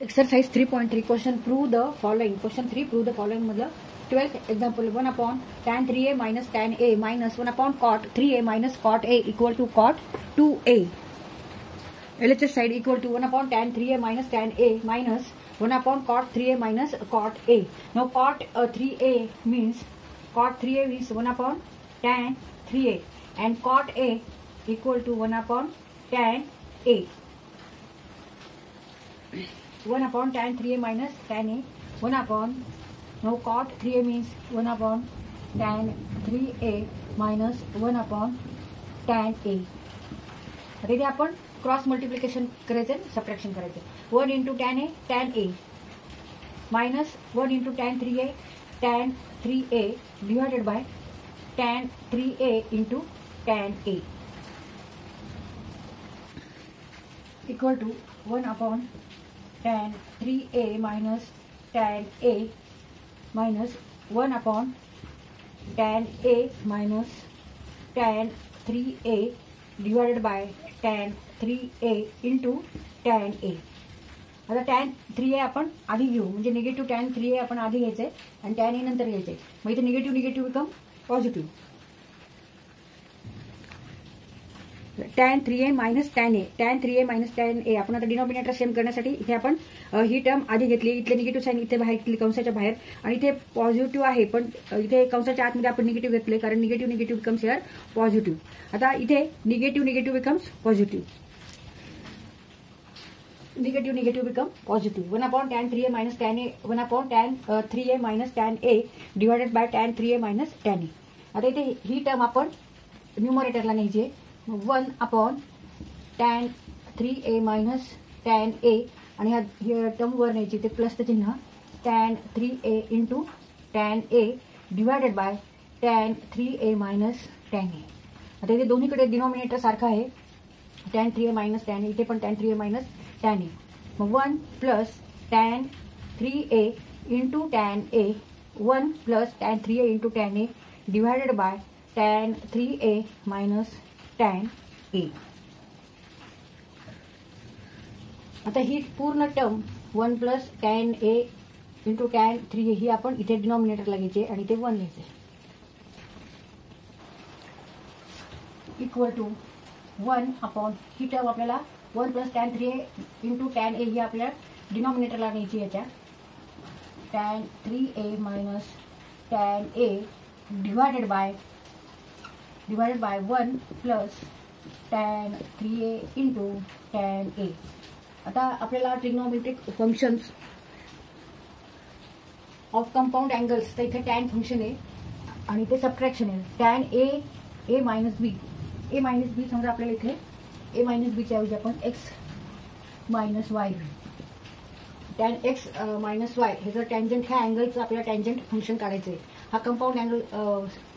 Exercise 3.3 question prove the following. Question 3 prove the following मतलब 12th example 1 upon tan 3a minus tan a minus 1 upon cot 3a minus cot a equal to cot 2a. LHS side equal to 1 upon tan 3a minus tan a minus 1 upon cot 3a minus cot a. Now cot 3a means cot 3a is 1 upon tan 3a and cot a equal to 1 upon tan a. 1 upon tan 3a minus tan a, 1 upon, now cot 3a means 1 upon tan 3a minus 1 upon tan a. आता इथे आपण cross multiplication करायचं, subtraction करायचं. 1 into tan a minus 1 into tan 3a divided by tan 3a into tan a equal to 1 upon tan 3a minus tan a minus 1 upon tan a minus tan 3a divided by tan 3a into tan a. आता tan 3a आपण आधी घेऊ, म्हणजे negative tan 3a आपण आधी घ्यायचंय आणि tan a नंतर घ्यायचंय. मग इथे negative become positive. tan 3a minus tan a minus tan a आपण आता डिनॉमिनेटर सेम करण्यासाठी इथे आपण ही टर्म आधी घेतली, इथले निगेटिव्ह साइन इथे बाहेर घेतली कंसाच्या बाहेर आणि इथे पॉझिटिव्ह आहे पण इथे कंसाच्या आतमध्ये आपण निगेटिव्ह घेतले कारण निगेटिव्ह बिकम्स हिअर पॉझिटिव्ह. आता इथे negative becomes positive. Negative become positive. 1 upon tan 3a minus tan a 1 upon tan 3a minus tan a divided by tan 3a minus tan a. आता इथे ही टर्म आपण न्यूमरेटरला न्यायची आहे. 1 upon tan 3a minus tan a आणि ह्या term वर न्यायची ते प्लसचं चिन्ह tan 3a into tan a divided by tan 3a minus tan a. आता इथे दोन्हीकडे डिनॉमिनेटर सारखा आहे. tan 3a minus tan a इथे पण tan 3a minus tan a. मग 1 plus tan 3a into tan a 1 plus tan 3a into tan a divided by tan 3a minus tan a. आता ही पूर्ण term 1 plus tan a into tan 3a ही आपण इथे डिनॉमिनेटरला घ्यायचे आणि इथे 1 घ्यायचे. इक्वल टू 1 अपॉन ही टर्म आपल्याला 1 plus tan 3a into tan a ही आपल्याला डिनॉमिनेटरला न्यायची याच्या tan 3a minus tan a divided by 1 plus tan 3a into tan a. आता आपल्याला trigonometric functions of compound angles तर इथे tan फंक्शन आहे आणि ते सबट्रॅक्शन आहे. tan a मायनस बी समजा आपल्याला इथे a मायनस बी च्या ऐवजी आपण x minus Y tan x minus Y हे जर टँजंट ह्या अँगलचं आपल्याला टँजंट फंक्शन काढायचं आहे. हा कंपाऊंड अँगल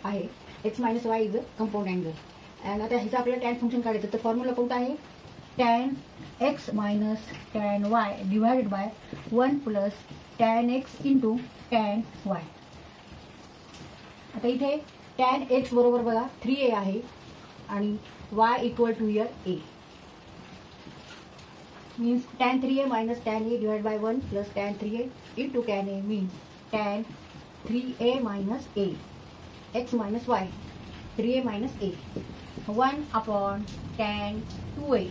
आहे. x minus Y is a compound angle. आणि आता ह्याचं आपल्याला टॅन फंक्शन काढायचं तर फॉर्म्युला कोणता आहे tan x minus tan y divided by 1 plus tan x into tan y. आता इथे tan x बरोबर बघा 3a आहे आणि y equal to here a means tan 3a minus tan a divide by 1 plus tan 3a into tan a means tan 3a minus a x minus y 3a minus a 1 upon tan 2a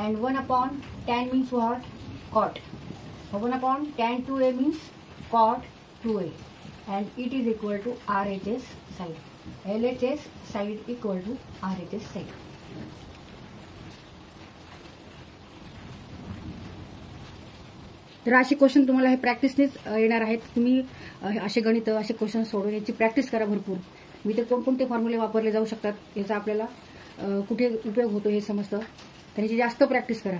and 1 upon tan means what cot 1 upon tan 2a means cot 2a and it is equal to RHS side. LHS side equal to RHS side. तर असे question तुम्हाला हे प्रॅक्टिसनेच येणार आहेत. तुम्ही असे गणित असे क्वेश्चन सोडवण्याची प्रॅक्टिस करा भरपूर. मी ते कोणकोणते फॉर्म्युले वापरले जाऊ शकतात याचा आपल्याला कुठे उपयोग होतो हे समजतं. त्याची जास्त प्रॅक्टिस करा.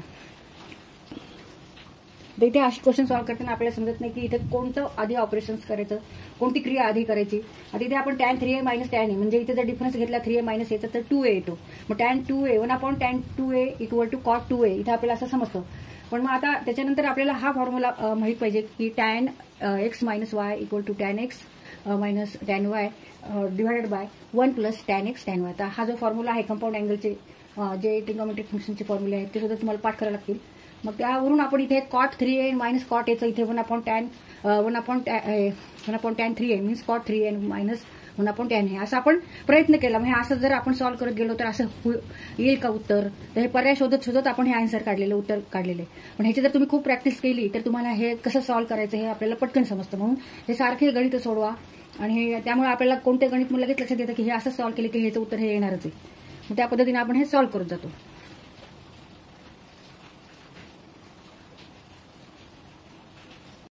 तर इथे असे क्वेश्चन सॉल्व्ह करताना आपल्याला समजत नाही की इथे कोणतं आधी ऑपरेशन्स करायचं, कोणती क्रिया आधी करायची. आता इथे आपण tan 3a minus tan a म्हणजे इथे जर डिफरन्स घेतला 3a मायनस याचा तर 2a येतो. मग tan 2a 1 upon tan 2a equal to cot 2a इथे आपल्याला असं समजतं. पण मग आता त्याच्यानंतर आपल्याला हा फॉर्म्युला माहित पाहिजे की tan x minus y equal to tan x minus tan y divided by 1 plus tan x tan y. आता हा जो फॉर्म्युला आहे कंपाऊंड अँगलचे जे ट्रिग्नोमेट्रिक फंक्शनचे फॉर्म्युले आहेत ते सुद्धा तुम्हाला पाठ करावे लागतील. मग त्यावरून आपण इथे कॉट 3a मायनस कॉट एचं इथे 1/tan 3a means cot 3a minus 1/tan हे असं आपण प्रयत्न केला. म्हणजे असं जर आपण सॉल्व्ह करत गेलो तर असं येईल का उत्तर. तर हे पर्याय शोधत शोधत आपण हे आन्सर काढलेलं उत्तर काढलेले. पण ह्याची जर तुम्ही खूप प्रॅक्टिस केली तर तुम्हाला हे कसं सॉल्व्ह करायचं हे आपल्याला पटकन समजतं. म्हणून हे सारखे गणित सोडवा आणि त्यामुळे आपल्याला कोणते गणित लगेच लक्षात येतं की हे असं सॉल्व्ह केलं की ह्याचं उत्तर हे येणारच आहे. मग त्या पद्धतीने आपण हे सॉल्व्ह करत जातो.